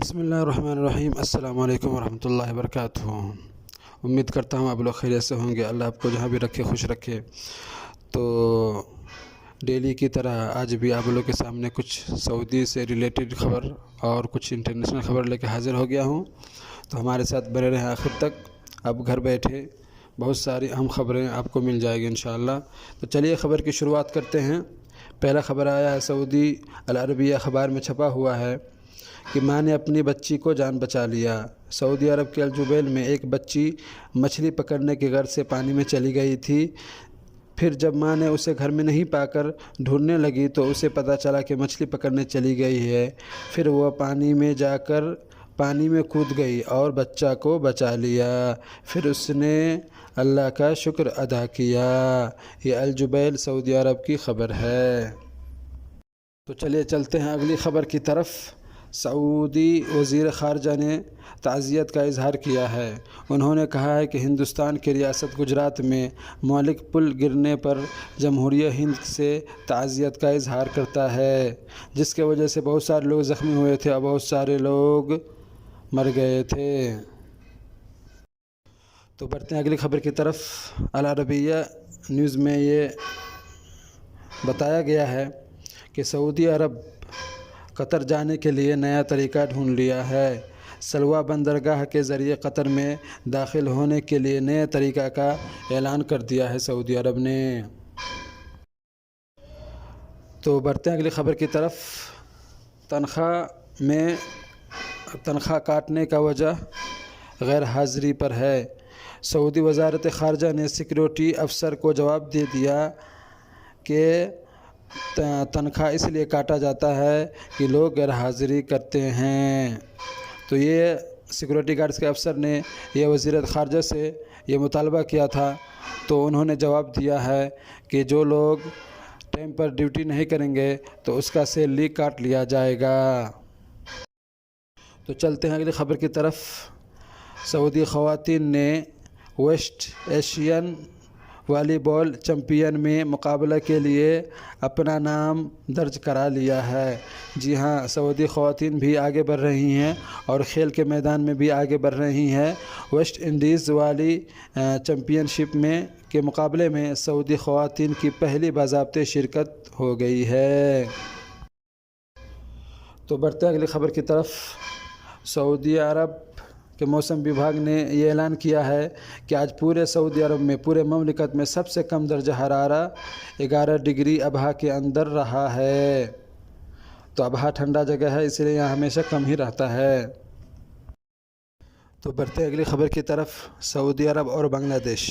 بسم اللہ الرحمن الرحیم۔ السلام علیکم ورحمۃ اللہ وبرکاتہ۔ امید کرتا ہوں آپ لوگ خیریت سے ہوں گے، اللہ آپ کو جہاں بھی رکھے خوش رکھے۔ تو ڈیلی کی طرح آج بھی آپ لوگ کے سامنے کچھ سعودی سے ریلیٹڈ خبر اور کچھ انٹرنیشنل خبر لے کے حاضر ہو گیا ہوں، تو ہمارے ساتھ بنے رہیں آخر تک۔ اب گھر بیٹھے بہت ساری اہم خبریں آپ کو مل جائے گی انشاءاللہ۔ تو چلیے خبر کی شروعات کرتے ہیں۔ پہلا خبر آیا ہے، سعودی العربیہ اخبار میں چھپا ہوا ہے کہ ماں نے اپنی بچی کو جان بچا لیا۔ سعودی عرب کے الجبیل میں ایک بچی مچھلی پکڑنے کے غرض سے پانی میں چلی گئی تھی۔ پھر جب ماں نے اسے گھر میں نہیں پا کر ڈھونڈنے لگی تو اسے پتہ چلا کہ مچھلی پکڑنے چلی گئی ہے۔ پھر وہ پانی میں جا کر پانی میں کود گئی اور بچہ کو بچا لیا۔ پھر اس نے اللہ کا شکر ادا کیا۔ یہ الجبیل سعودی عرب کی خبر ہے۔ تو چلیے چلتے ہیں اگلی خبر کی طرف۔ سعودی وزیر خارجہ نے تعزیت کا اظہار کیا ہے۔ انہوں نے کہا ہے کہ ہندوستان کی ریاست گجرات میں مہلک پل گرنے پر جمہوریہ ہند سے تعزیت کا اظہار کرتا ہے، جس کی وجہ سے بہت سارے لوگ زخمی ہوئے تھے اور بہت سارے لوگ مر گئے تھے۔ تو بڑھتے ہیں اگلی خبر کی طرف۔ العربیہ نیوز میں یہ بتایا گیا ہے کہ سعودی عرب قطر جانے کے لیے نیا طریقہ ڈھونڈ لیا ہے۔ سلوا بندرگاہ کے ذریعے قطر میں داخل ہونے کے لیے نئے طریقہ کا اعلان کر دیا ہے سعودی عرب نے۔ تو بڑھتے ہیں اگلی خبر کی طرف۔ تنخواہ کاٹنے کا وجہ غیر حاضری پر ہے۔ سعودی وزارت خارجہ نے سیکیورٹی افسر کو جواب دے دیا کہ تنخواہ اس لیے کاٹا جاتا ہے کہ لوگ غیر حاضری کرتے ہیں۔ تو یہ سیکورٹی گارڈز کے افسر نے یہ وزارت خارجہ سے یہ مطالبہ کیا تھا، تو انہوں نے جواب دیا ہے کہ جو لوگ ٹائم پر ڈیوٹی نہیں کریں گے تو اس کا سیلری کاٹ لیا جائے گا۔ تو چلتے ہیں اگلی خبر کی طرف۔ سعودی خواتین نے ویسٹ ایشین والی بال چیمپئن میں مقابلہ کے لیے اپنا نام درج کرا لیا ہے۔ جی ہاں، سعودی خواتین بھی آگے بڑھ رہی ہیں اور کھیل کے میدان میں بھی آگے بڑھ رہی ہیں۔ ویسٹ انڈیز والی چیمپئن شپ کے مقابلے میں سعودی خواتین کی پہلی باضابطہ شرکت ہو گئی ہے۔ تو بڑھتے اگلی خبر کی طرف۔ سعودی عرب کہ موسم وبھاگ نے یہ اعلان کیا ہے کہ آج پورے سعودی عرب میں پورے مملکت میں سب سے کم درجہ حرارت 11 ڈگری ابھا کے اندر رہا ہے۔ تو ابھا ٹھنڈا جگہ ہے، اس لیے یہاں ہمیشہ کم ہی رہتا ہے۔ تو بڑھتے اگلی خبر کی طرف۔ سعودی عرب اور بنگلہ دیش۔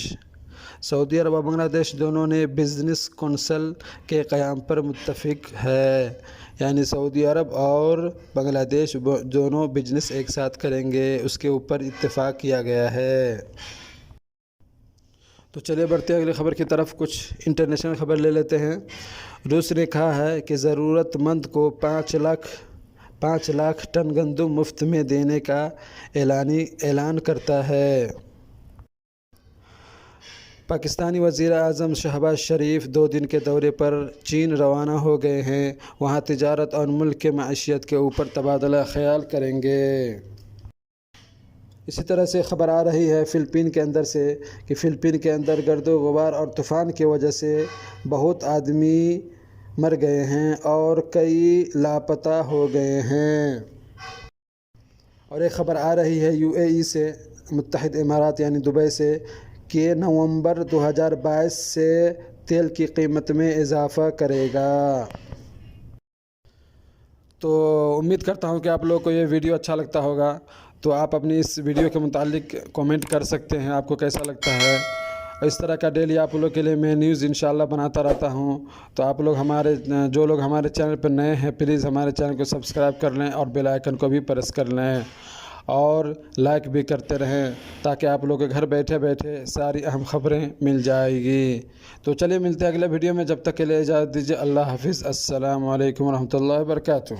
سعودی عرب اور بنگلہ دیش دونوں نے بزنس کونسل کے قیام پر متفق ہے، یعنی سعودی عرب اور بنگلہ دیش دونوں بزنس ایک ساتھ کریں گے، اس کے اوپر اتفاق کیا گیا ہے۔ تو چلیے بڑھتے اگلی خبر کی طرف۔ کچھ انٹرنیشنل خبر لے لیتے ہیں۔ روس نے کہا ہے کہ ضرورت مند کو 5 لاکھ ٹن گندم مفت میں دینے کا اعلان کرتا ہے۔ پاکستانی وزیر اعظم شہباز شریف 2 دن کے دورے پر چین روانہ ہو گئے ہیں۔ وہاں تجارت اور ملک کے معیشت کے اوپر تبادلہ خیال کریں گے۔ اسی طرح سے خبر آ رہی ہے فلپین کے اندر سے کہ فلپین کے اندر گرد و غبار اور طوفان کی وجہ سے بہت آدمی مر گئے ہیں اور کئی لاپتہ ہو گئے ہیں۔ اور ایک خبر آ رہی ہے UAE سے، متحدہ امارات یعنی دبئی سے، کہ نومبر 2022 سے تیل کی قیمت میں اضافہ کرے گا۔ تو امید کرتا ہوں کہ آپ لوگوں کو یہ ویڈیو اچھا لگتا ہوگا، تو آپ اپنی اس ویڈیو کے متعلق کومنٹ کر سکتے ہیں، آپ کو کیسا لگتا ہے۔ اس طرح کا ڈیلی آپ لوگوں کے لیے میں نیوز انشاءاللہ بناتا رہتا ہوں۔ تو آپ لوگ جو لوگ ہمارے چینل پر نئے ہیں، پلیز ہمارے چینل کو سبسکرائب کر لیں اور بیل آئیکن کو بھی پریس کر لیں اور لائک بھی کرتے رہیں، تاکہ آپ لوگ کے گھر بیٹھے بیٹھے ساری اہم خبریں مل جائے گی۔ تو چلیے ملتے ہیں اگلے ویڈیو میں، جب تک کے لیے اجازت دیجیے۔ اللہ حافظ۔ السلام علیکم ورحمۃ اللہ وبرکاتہ۔